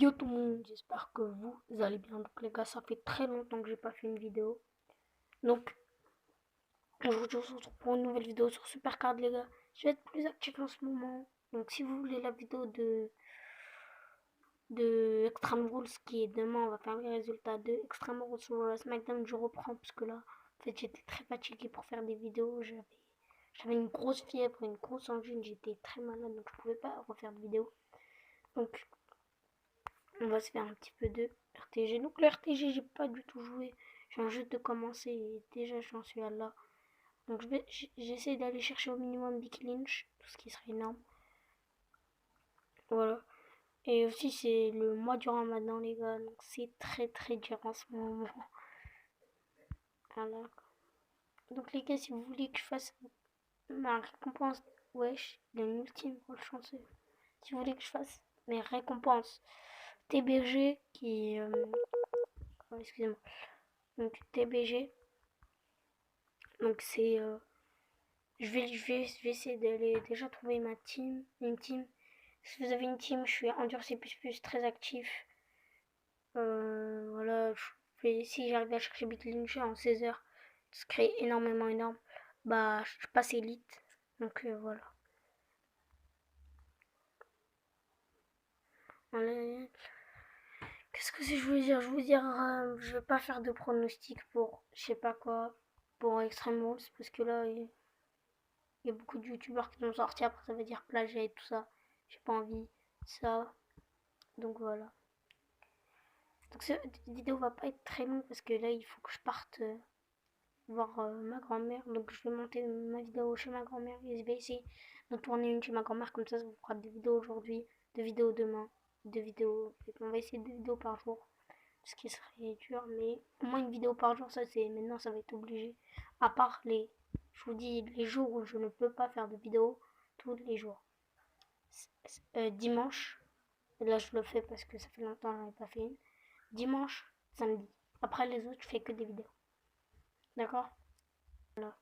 Yo tout le monde, j'espère que vous allez bien. Donc les gars, ça fait très longtemps que j'ai pas fait une vidéo. Donc aujourd'hui on se retrouve pour une nouvelle vidéo sur Supercard les gars. Je vais être plus actif en ce moment. Donc si vous voulez la vidéo de Extreme Rules qui est demain, on va faire les résultats de Extreme Rules sur SmackDown. Je reprends parce que là, en fait j'étais très fatigué pour faire des vidéos. J'avais une grosse fièvre, une grosse angine, j'étais très malade donc je pouvais pas refaire de vidéo. Donc on va se faire un petit peu de RTG. Donc le RTG, j'ai pas du tout joué. Je viens juste de commencer et déjà j'en suis à là. Donc j'essaie d'aller chercher au minimum Big Lynch, tout ce qui serait énorme. Voilà. Et aussi c'est le mois du Ramadan les gars, donc c'est très très dur en ce moment. Voilà. Donc les gars, si vous voulez que je fasse ma récompense, wesh, il y a une ultime rôle chanceux. Si vous voulez que je fasse mes récompenses TBG qui... oh, excusez-moi. Donc TBG, donc c'est je vais essayer d'aller déjà trouver ma team, une team. Si vous avez une team, je suis endurci très actif. Voilà, si j'arrive à chercher Bitlincher en 16 heures, ce serait énormément énorme. Bah, je passe élite. Donc voilà. Voilà. Qu'est-ce que je voulais dire? Je voulais dire, je vais pas faire de pronostic pour je sais pas quoi, pour Extreme Rules, parce que là, il y a beaucoup de youtubeurs qui vont sortir, après ça veut dire plagiat et tout ça. J'ai pas envie de ça. Donc voilà. Donc cette vidéo va pas être très longue parce que là il faut que je parte voir ma grand-mère. Donc je vais monter ma vidéo chez ma grand-mère et je vais essayer d'en tourner une chez ma grand-mère. Comme ça vous fera des vidéos aujourd'hui, des vidéos demain, deux vidéos. On va essayer 2 vidéos par jour. Ce qui serait dur, mais au moins une vidéo par jour, ça c'est maintenant ça va être obligé. À part je vous dis, les jours où je ne peux pas faire de vidéo, tous les jours. Dimanche, là je le fais parce que ça fait longtemps que j'en ai pas fait une. Dimanche, samedi. Après les autres, je fais que des vidéos. D'accord? Voilà.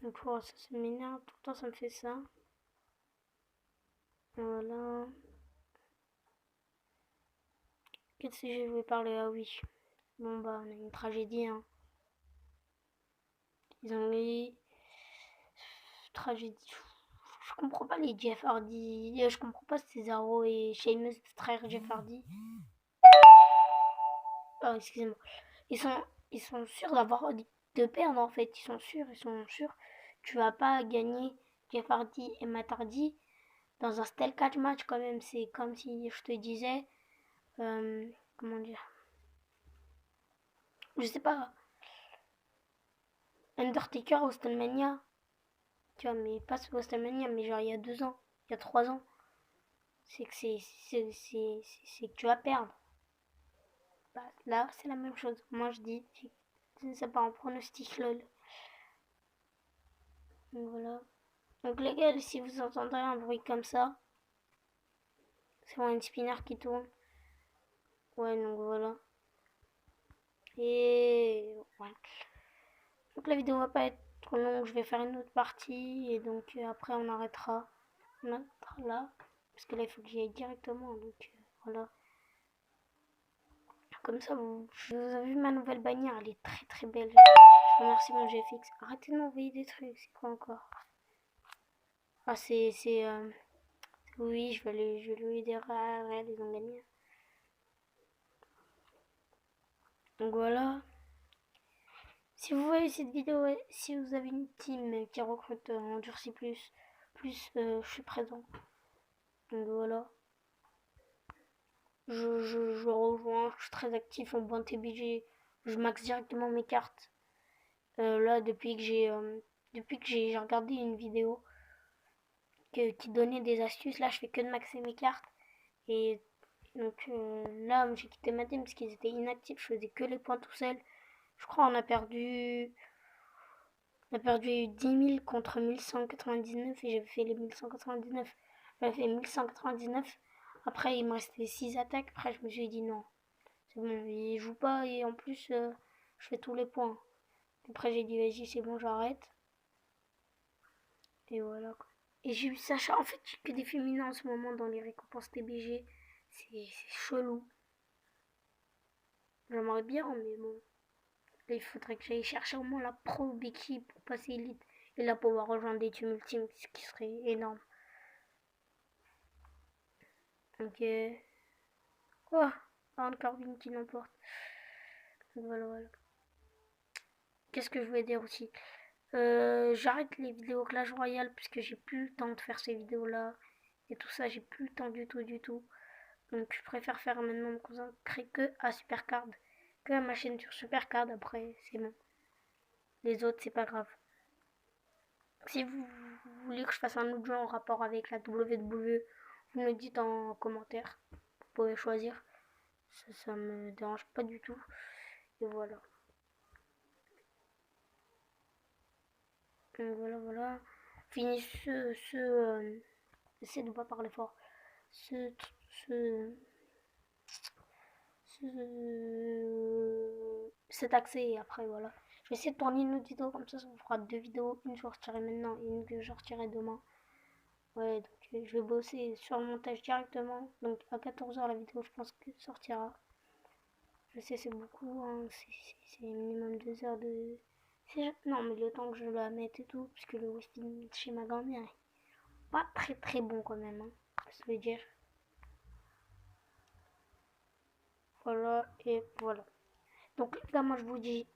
Donc voilà, ça m'énerve, tout le temps ça me fait ça. Voilà. Quel sujet je vais parler? Ah oui. Bon bah on a une tragédie hein. Ils ont mis tragédie. Je comprends pas les Jeff Hardy. Je comprends pas Cesaro et Sheamus frère Jeff Hardy. Oh excusez-moi. Ils sont ils sont sûrs de perdre en fait. Ils sont sûrs. Tu vas pas gagner Jeff Hardy et Matt Hardy dans un style catch match quand même. C'est comme si je te disais, comment dire, je sais pas, Undertaker ou WrestleMania, tu vois, mais pas sur WrestleMania, mais genre il y a 2 ans, il y a 3 ans, c'est que c'est que tu vas perdre. Bah, là c'est la même chose. Moi je dis, c'est pas un pronostic lol. Donc voilà. Donc les gars, si vous entendrez un bruit comme ça, c'est moi une spinner qui tourne. Ouais, donc voilà. Et ouais. Donc la vidéo va pas être trop longue, je vais faire une autre partie et donc après on arrêtera. On arrêtera là. Parce que là il faut que j'y aille directement. Donc voilà. Comme ça vous avez vu ma nouvelle bannière, elle est très très belle. Je remercie mon GFX. Arrêtez de m'envoyer des trucs, c'est quoi encore? Ah oui, je vais lui dire réel, ils ont gagné. Donc voilà. Si vous voyez cette vidéo, si vous avez une team qui recrute Endurci je suis présent. Donc voilà. Je rejoins, je suis très actif en point TBG. Je max directement mes cartes. Là, depuis que j'ai regardé une vidéo qui donnait des astuces, là, je fais que de maxer mes cartes. Et donc là, j'ai quitté ma team parce qu'ils étaient inactifs. Je faisais que les points tout seul. Je crois on a perdu 10 000 contre 1199 et j'avais fait les 1199. J'avais fait 1199. Après, il me restait 6 attaques. Après, je me suis dit non. C'est bon, il joue pas et en plus, je fais tous les points. Après, j'ai dit vas-y, c'est bon, j'arrête. Et voilà quoi. Et j'ai eu Sacha. En fait, j'ai que des féminins en ce moment dans les récompenses TBG. C'est chelou. J'aimerais bien, mais bon. Là, il faudrait que j'aille chercher au moins la Pro Biki pour passer Elite. Et là, pouvoir rejoindre des Team Ultime, ce qui serait énorme. Ok. Quoi? Un Corbin qui l'emporte. Voilà, voilà. Qu'est-ce que je voulais dire aussi? J'arrête les vidéos Clash Royale puisque j'ai plus le temps de faire ces vidéos-là. Et tout ça, j'ai plus le temps du tout, du tout. Donc je préfère faire maintenant me consacrer que à Supercard. Que à ma chaîne sur Supercard, après, c'est bon. Les autres, c'est pas grave. Si vous voulez que je fasse un autre jeu en rapport avec la WWE, vous me le dites en commentaire. Vous pouvez choisir. Ça me dérange pas du tout. Et voilà. Donc voilà, voilà. Fini j'essaie de pas parler fort. Ce, ce, cet accès et après voilà. Je vais essayer de tourner une autre vidéo comme ça vous fera deux vidéos. Une que je sortirai maintenant et une que je sortirai demain. Ouais, donc je vais bosser sur le montage directement. Donc à 14h la vidéo je pense que sortira. Je sais c'est beaucoup, hein. C'est minimum 2 heures de... Non mais le temps que je la mette et tout, puisque le Westin chez ma grand-mère est pas très très bon quand même, hein. Ça veut dire. Voilà et voilà. Donc là moi je vous dis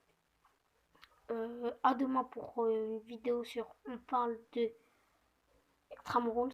à demain pour une vidéo sur on parle de Extramuros.